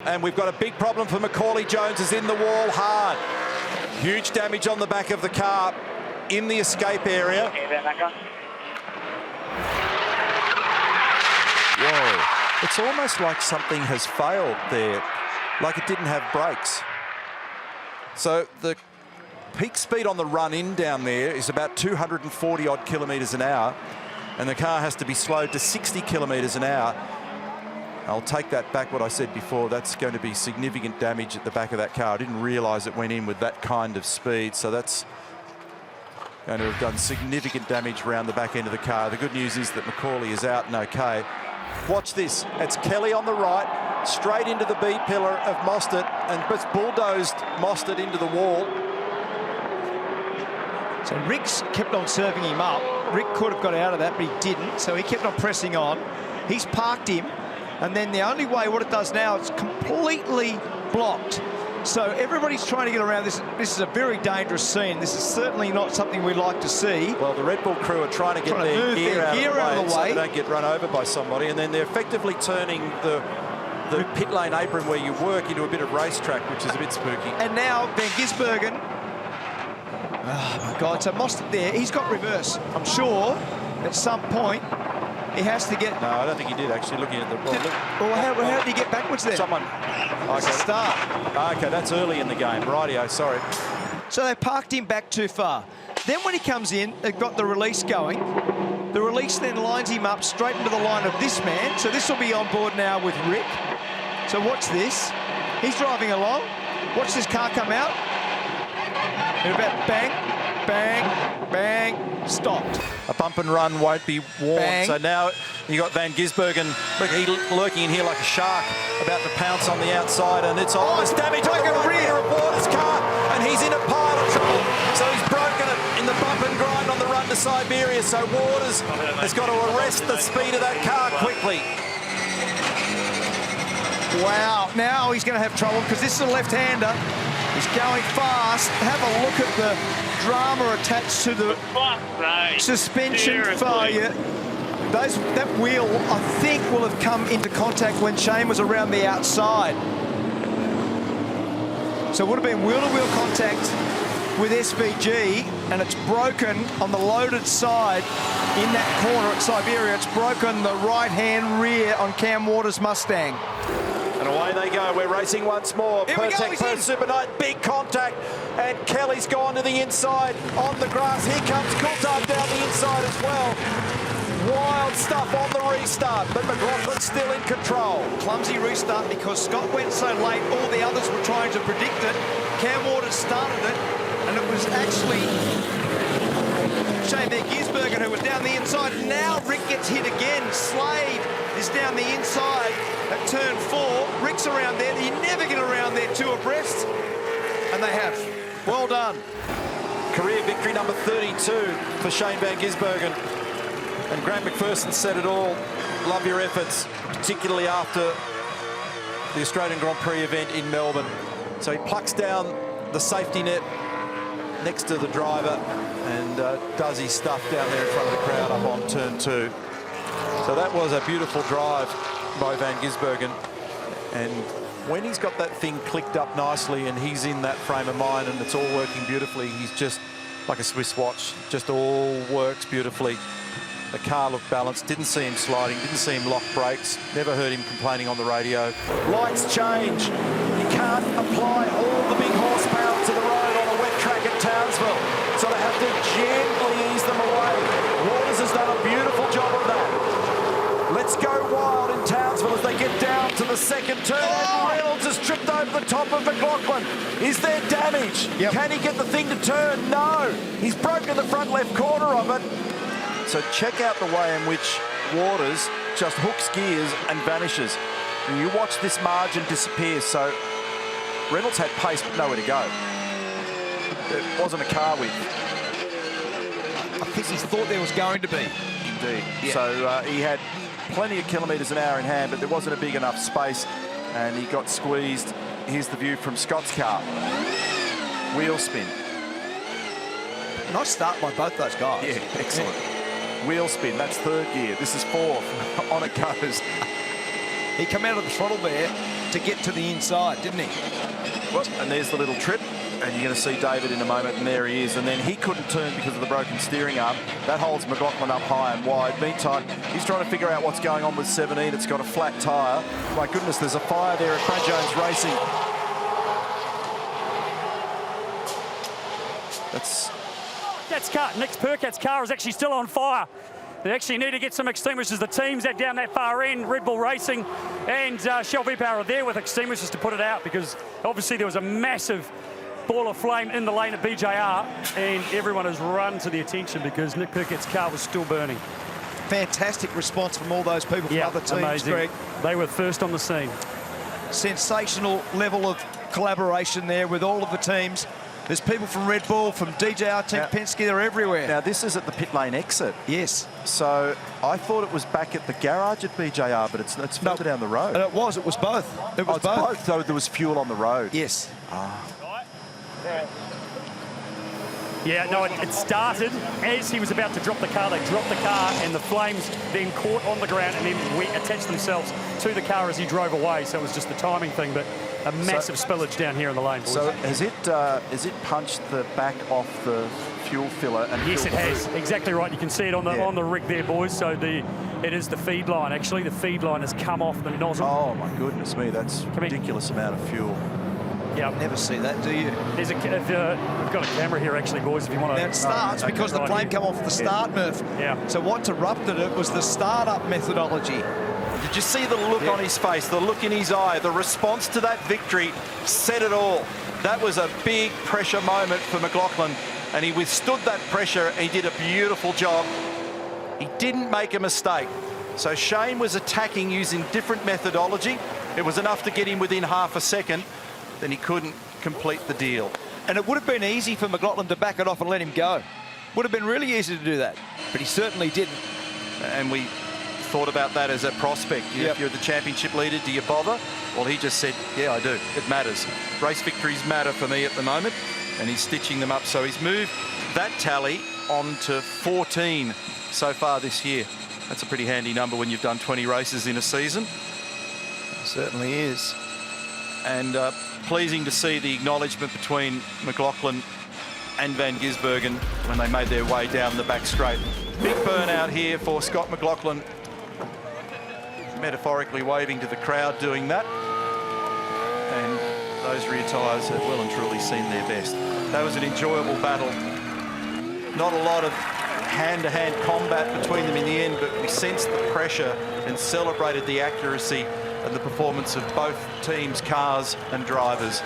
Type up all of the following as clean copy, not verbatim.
And we've got a big problem for Macaulay Jones, is in the wall hard. Huge damage on the back of the car in the escape area. Whoa, it's almost like something has failed there, like it didn't have brakes. So the peak speed on the run in down there is about 240 odd kilometres an hour, and the car has to be slowed to 60 kilometres an hour. I'll take that back, what I said before. That's going to be significant damage at the back of that car. I didn't realise it went in with that kind of speed, so that's going to have done significant damage around the back end of the car. The good news is that Macaulay is out and okay. Watch this. It's Kelly on the right, straight into the B pillar of Mostert, and it's bulldozed Mostert into the wall. So Rick's kept on serving him up. Rick could have got out of that, but he didn't, so he kept on pressing on. He's parked him. And then the only way, what it does now, it's completely blocked. So everybody's trying to get around this. This is a very dangerous scene. This is certainly not something we'd like to see. Well, the Red Bull crew are trying to get their gear out of the way so they don't get run over by somebody. And then they're effectively turning the pit lane apron where you work into a bit of racetrack, which is a bit spooky. And now Van Gisbergen. Oh, my God. So Mostert there, he's got reverse. I'm sure at some point he has to get... No, I don't think he did, actually, looking at the... Well, how did he get backwards there? Someone... Okay. Start. Okay, that's early in the game. Rightio, sorry. So they parked him back too far. Then when he comes in, they've got the release going. The release then lines him up straight into the line of this man. So this will be on board now with Rick. So watch this. He's driving along. Watch this car come out. And about bang, bang, bang, stopped. A bump and run won't be warned. Bang. So now you got Van Gisbergen lurking in here like a shark, about to pounce on the outside, and it's almost damage on the rear of Waters' car, and he's in a pile of trouble. So he's broken it in the bump and grind on the run to Siberia. So Waters has got to arrest the speed of that car quickly. Wow, now he's going to have trouble because this is a left-hander. He's going fast. Have a look at the drama attached to the suspension failure. That wheel, I think, will have come into contact when Shane was around the outside. So it would have been wheel-to-wheel contact with SVG, and it's broken on the loaded side in that corner at Siberia. It's broken the right-hand rear on Cam Waters' Mustang. And away they go. We're racing once more. Pertec per Super Night, big contact, and Kelly's gone to the inside on the grass. Here comes Coulthard down the inside as well. Wild stuff on the restart, but McLaughlin's still in control. Clumsy restart because Scott went so late, all the others were trying to predict it. Cam Waters started it, and it was actually Shane Van Gisbergen who was down the inside. Now Rick gets hit again. Slade is down the inside at turn 4. Rick's around there. You never get around there two abreast, and they have. Well done. Career victory number 32 for Shane Van Gisbergen. And Grant McPherson said it all. Love your efforts, particularly after the Australian Grand Prix event in Melbourne. So he plucks down the safety net next to the driver and does his stuff down there in front of the crowd up on turn 2. So that was a beautiful drive by Van Gisbergen. And when he's got that thing clicked up nicely and he's in that frame of mind and it's all working beautifully, he's just like a Swiss watch, just all works beautifully. The car looked balanced, didn't see him sliding, didn't see him lock brakes, never heard him complaining on the radio. Lights change. You can't apply all the big horsepower to the road on a wet track at Townsville, so they have to gently ease them away. Waters has done a beautiful job of that. Let's go wild in Townsville as they get down to the second turn. And Reynolds has tripped over the top of McLaughlin. Is there damage? Yep. Can he get the thing to turn? No. He's broken the front left corner of it. So check out the way in which Waters just hooks gears and vanishes. And you watch this margin disappear. So Reynolds had pace but nowhere to go. It wasn't a car width. I think he thought there was going to be. Indeed. Yeah. So he had plenty of kilometres an hour in hand, but there wasn't a big enough space and he got squeezed. Here's the view from Scott's car. Wheel spin. Nice start by both those guys. Yeah, excellent. Yeah. Wheel spin, that's third gear. This is fourth. On it goes. He came out of the throttle there. to get to the inside, didn't he? Well, and there's the little trip. And you're going to see David in a moment, and there he is. And then he couldn't turn because of the broken steering arm. That holds McLaughlin up high and wide. Meantime, he's trying to figure out what's going on with 17. It's got a flat tyre. My goodness, there's a fire there at Macaulay Jones Racing. That's car. Nick Percat's car is actually still on fire. They actually need to get some extinguishers. The teams that down that far end, Red Bull Racing and Shell V-Power are there with extinguishers to put it out, because obviously there was a massive ball of flame in the lane at BJR, and everyone has run to the attention because Nick Percat's car was still burning. Fantastic response from all those people from other teams, amazing. Greg. They were first on the scene. Sensational level of collaboration there with all of the teams. There's people from Red Bull, from DJR Team Penske, they're everywhere. Now, this is at the pit lane exit. Yes. So I thought it was back at the garage at BJR, but it's further down the road. And it was both. It was both. So there was fuel on the road. Yes. Yeah, no, it started as he was about to drop the car. They dropped the car, and the flames then caught on the ground and then attached themselves to the car as he drove away. So it was just the timing thing, but a massive spillage down here in the lane, boys. So has it punched the back off the fuel filler? And yes, it has. Exactly right. You can see it on the rig there, boys. So it is the feed line. Actually, the feed line has come off the nozzle. Oh my goodness me, that's a ridiculous amount of fuel. Yeah, never see that, do you? There's we've got a camera here, actually, boys, if you want to... Now it starts because the flame come off the start, Murph. Yeah. So what interrupted it was the start-up methodology. Did you see the look on his face, the look in his eye, the response to that victory said it all. That was a big pressure moment for McLaughlin, and he withstood that pressure. He did a beautiful job. He didn't make a mistake. So Shane was attacking using different methodology. It was enough to get him within half a second. Then he couldn't complete the deal. And it would have been easy for McLaughlin to back it off and let him go. Would have been really easy to do that, but he certainly didn't. And we thought about that as a prospect. If you're the championship leader, do you bother? Well, he just said, yeah, I do. It matters. Race victories matter for me at the moment, and he's stitching them up. So he's moved that tally on to 14 so far this year. That's a pretty handy number when you've done 20 races in a season. It certainly is. And pleasing to see the acknowledgement between McLaughlin and Van Gisbergen when they made their way down the back straight. Big burnout here for Scott McLaughlin. Metaphorically waving to the crowd doing that. And those rear tyres have well and truly seen their best. That was an enjoyable battle. Not a lot of hand-to-hand combat between them in the end, but we sensed the pressure and celebrated the accuracy and the performance of both teams' cars and drivers.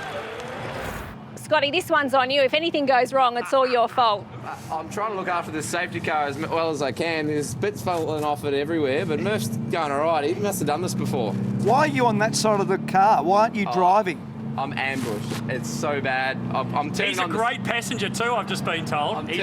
Scotty, this one's on you. If anything goes wrong, it's all your fault. I'm trying to look after this safety car as well as I can. There's bits falling off it everywhere, but Murph's going all right. He must have done this before. Why are you on that side of the car? Why aren't you driving? I'm ambushed. It's so bad. I'm turning He's a great passenger too, I've just been told. He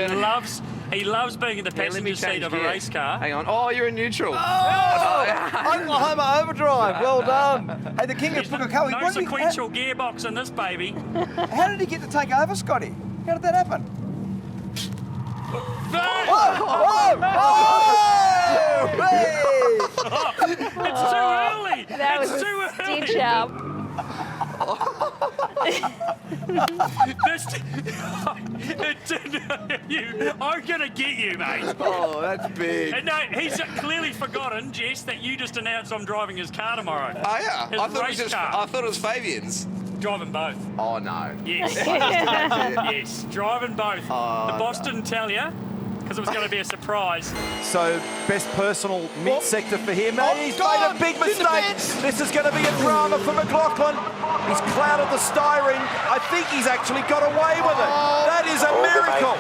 loves being in the passenger seat of a race car. Hang on. Oh, you're in neutral. Oklahoma overdrive. Well done. Hey, the king of Booker Cowie. No sequential gearbox in this baby. How did he get to take over, Scotty? How did that happen? It's too early. That was too a early. stitch up. I'm gonna get you, mate. Oh, that's big. And no, he's clearly forgotten, Jess, that you just announced I'm driving his car tomorrow. Oh, yeah. His race car. I thought it was Fabian's. Driving both. Oh, no. Yes. Yes, driving both. The boss didn't tell you, because it was going to be a surprise. So, best personal mid-sector for him. He's made a big mistake. This is going to be a drama for McLaughlin. He's clouded the styrene. I think he's actually got away with it. That is a miracle.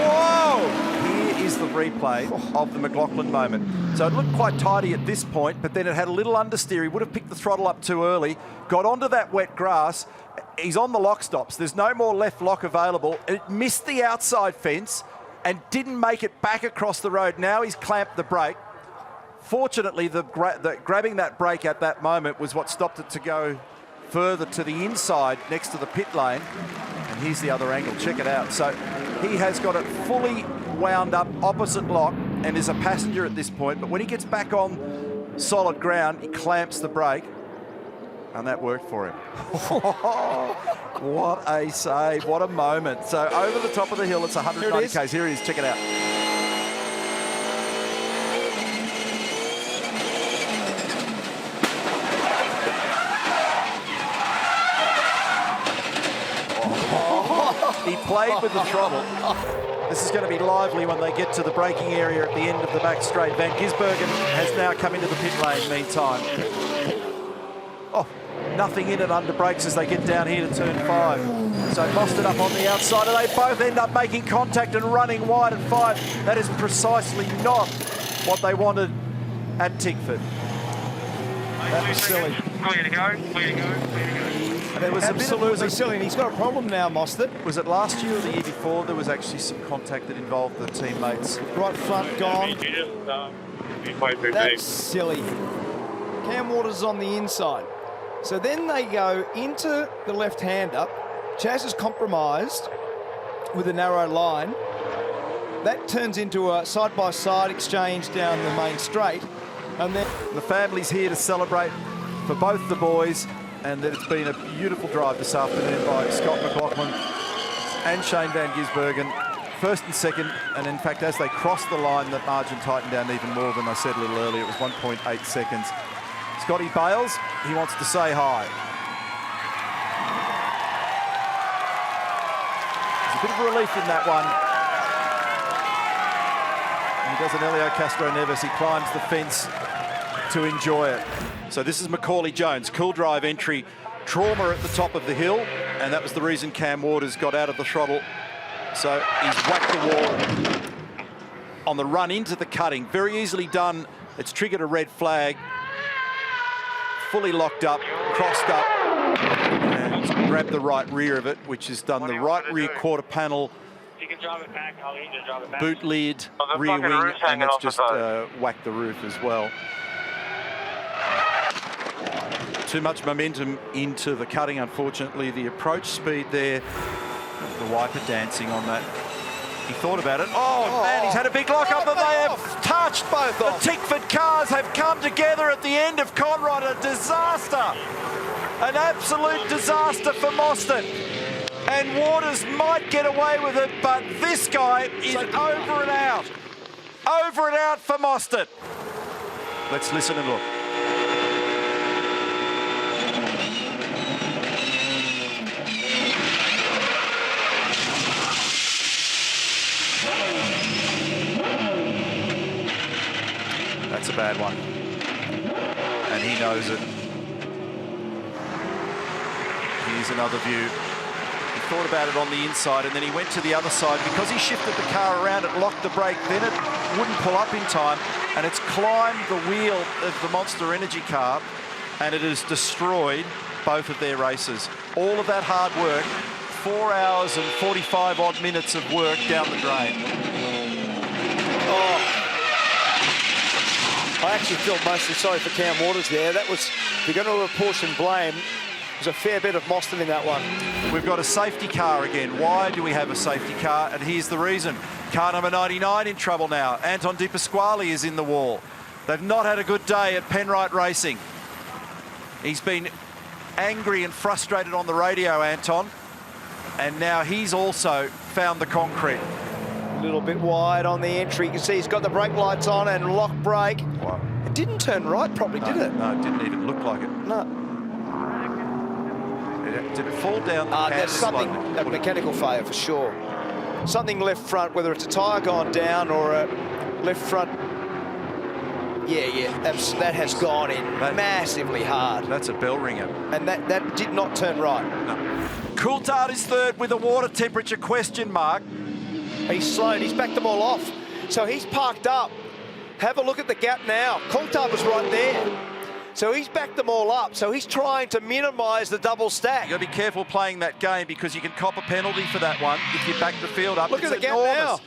Whoa! Here is the replay of the McLaughlin moment. So it looked quite tidy at this point, but then it had a little understeer. He would have picked the throttle up too early, got onto that wet grass. He's on the lock stops. There's no more left lock available. It missed the outside fence and didn't make it back across the road. Now he's clamped the brake. Fortunately, the grabbing that brake at that moment was what stopped it to go further to the inside next to the pit lane. And here's the other angle. Check it out. So he has got it fully wound up opposite lock and is a passenger at this point. But when he gets back on solid ground. He clamps the brake, and that worked for him. What a save, what a moment. So over the top of the hill, it's 190 k's. Here it is, check it out. He played with the throttle. This is going to be lively when they get to the braking area at the end of the back straight. Van Gisbergen has now come into the pit lane meantime. Oh, nothing in it under brakes as they get down here to turn 5. So Mostert up on the outside, and they both end up making contact and running wide at 5. That is precisely not what they wanted at Tickford. That was silly. Clear to go, clear to go, clear to go. There was absolutely silly, and he's got a problem now, Mostert. Was it last year or the year before? There was actually some contact that involved the teammates. Right front gone. That's silly. Cam Waters on the inside. So then they go into the left-hander. Chaz is compromised with a narrow line. That turns into a side-by-side exchange down the main straight. And then the family's here to celebrate for both the boys, and that it's been a beautiful drive this afternoon by Scott McLaughlin and Shane Van Gisbergen. First and second, and in fact, as they crossed the line, the margin tightened down even more than I said a little earlier. It was 1.8 seconds. Scotty Bales, he wants to say hi. There's a bit of relief in that one. And he does an Elio Castro Neves. He climbs the fence to enjoy it. So this is Macaulay Jones, cool drive entry, trauma at the top of the hill, and that was the reason Cam Waters got out of the throttle. So he's whacked the wall on the run into the cutting. Very easily done. It's triggered a red flag. Fully locked up, crossed up, and grabbed the right rear of it, which has done the right rear quarter panel, You can drive it back. I'll need you to drive it back. boot lid, Oh, the rear fucking wing, roof's and hanging that's off the just boat. whacked the roof as well. Too much momentum into the cutting, unfortunately. The approach speed there, the wiper dancing on that. He thought about it. Oh, man, he's had a big lock-up, and they have touched both. The Tickford cars have come together at the end of Conrod. A disaster. An absolute disaster for Mostert. And Waters might get away with it, but this guy is over and out. Over and out for Mostert. Let's listen and look. That's a bad one. And he knows it. Here's another view. He thought about it on the inside, and then he went to the other side. Because he shifted the car around, it locked the brake, then it wouldn't pull up in time, and it's climbed the wheel of the Monster Energy car, and it has destroyed both of their races. All of that hard work, 4 hours and 45 odd minutes of work down the drain. Oh. I actually feel mostly sorry for Cam Waters there. That was, if you're going to apportion blame, there's a fair bit of Mostert in that one. We've got a safety car again. Why do we have a safety car? And here's the reason. Car number 99 in trouble now. Anton Di Pasquale is in the wall. They've not had a good day at Penrite Racing. He's been angry and frustrated on the radio, Anton. And now he's also found the concrete. A little bit wide on the entry. You can see he's got the brake lights on and lock brake. Wow. It didn't turn right properly, did it? No, it didn't even look like it. No. Did it fall down the There's something, a mechanical failure for sure. Something left front, whether it's a tyre gone down or a left front. Yeah, that has gone in massively hard. That's a bell ringer. And that did not turn right. No. Coulthard is third with a water temperature question mark. He's slowed, he's backed them all off. So he's parked up. Have a look at the gap now. Coulthard was right there. So he's backed them all up. So he's trying to minimise the double stack. You've got to be careful playing that game because you can cop a penalty for that one if you back the field up. Look at the gap now.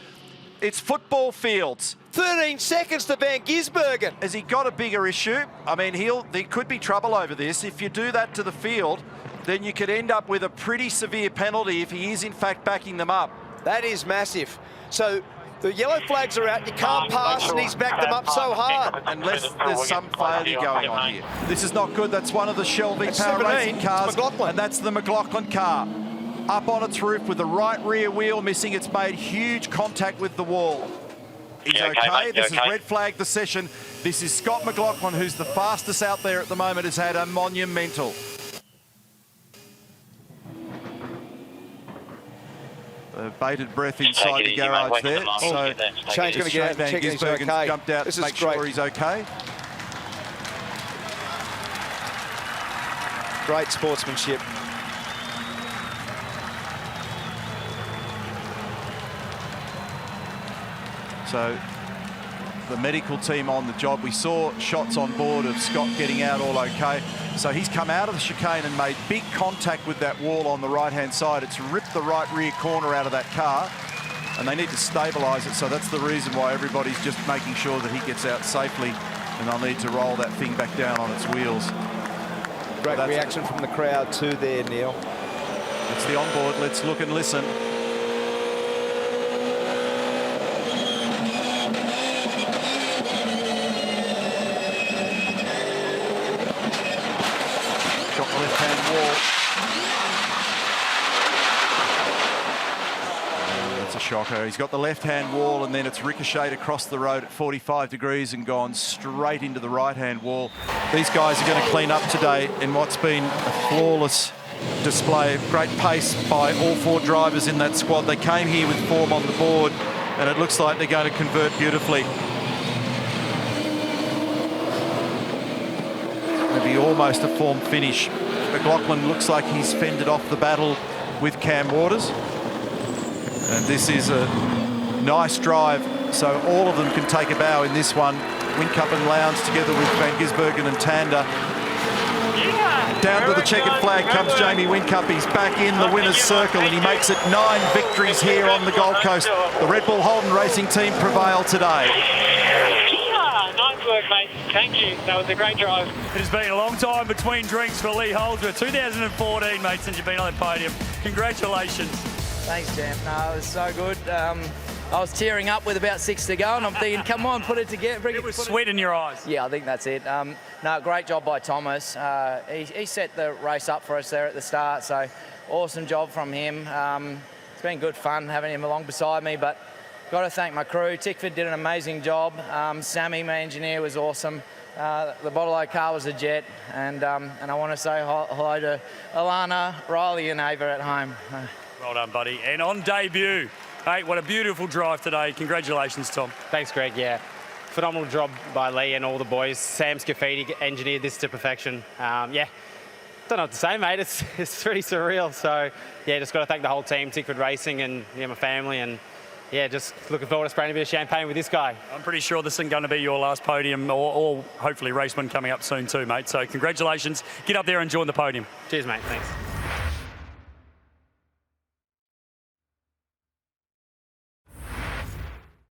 It's football fields. 13 seconds to Van Gisbergen. Has he got a bigger issue? I mean, there could be trouble over this. If you do that to the field, then you could end up with a pretty severe penalty if he is in fact backing them up. That is massive. So The yellow flags are out. You can't pass, and he's backed them up so hard. Unless there's some failure going on here. This is not good. That's one of the Shell V-Power racing cars. McLaughlin. And that's the McLaughlin car. Up on its roof with the right rear wheel missing. It's made huge contact with the wall. He's okay. This is red flag the session. This is Scott McLaughlin, who's the fastest out there at the moment, has had a monumental. Bated breath inside the garage there. So Shane's going to get out and check he's Gisbergen's okay. jumped out to make sure he's okay. Great sportsmanship. So the medical team on the job. We saw shots on board of Scott getting out all okay. So he's come out of the chicane and made big contact with that wall on the right-hand side. It's ripped the right rear corner out of that car, and they need to stabilise it. So that's the reason why everybody's just making sure that he gets out safely, and they'll need to roll that thing back down on its wheels. Great reaction from the crowd too there, Neil. It's the onboard. Let's look and listen. Got the left-hand wall. That's a shocker. He's got the left-hand wall, and then it's ricocheted across the road at 45 degrees and gone straight into the right-hand wall. These guys are going to clean up today in what's been a flawless display of great pace by all four drivers in that squad. They came here with form on the board, and it looks like they're going to convert beautifully. Maybe almost a form finish. McLaughlin looks like he's fended off the battle with Cam Waters, and this is a nice drive, so all of them can take a bow in this one. Whincup and Lowndes together with Van Gisbergen and Tander. Down to the checkered flag comes Jamie Whincup. He's back in the winner's circle, and he makes it 9 victories here on the Gold Coast. The Red Bull Holden Racing team prevailed today. Nice work, mate. Thank you. That was a great drive. It has been a long time between drinks for Lee Holdsworth. 2014, mate, since you've been on the podium. Congratulations. Thanks, champ. No, it was so good. I was tearing up with about 6 to go, and I'm thinking, come on, put it together. It was sweat in your eyes. Yeah, I think that's it. No, great job by Thomas. He set the race up for us there at the start, so awesome job from him. It's been good fun having him along beside me, but got to thank my crew. Tickford did an amazing job. Sammy, my engineer, was awesome. The Bottle car was a jet, and I want to say hello to Alana, Riley, and Ava at home. Well done, buddy. And on debut, hey, what a beautiful drive today. Congratulations, Tom. Thanks, Greg. Yeah, phenomenal job by Lee and all the boys. Sam Scafidi engineered this to perfection. Yeah, don't know what to say, mate. It's pretty surreal. So, yeah, just got to thank the whole team, Tickford Racing, and my family, and yeah, just looking forward to spraying a bit of champagne with this guy. I'm pretty sure this isn't going to be your last podium, or hopefully race one coming up soon too, mate. So congratulations. Get up there and join the podium. Cheers, mate. Thanks.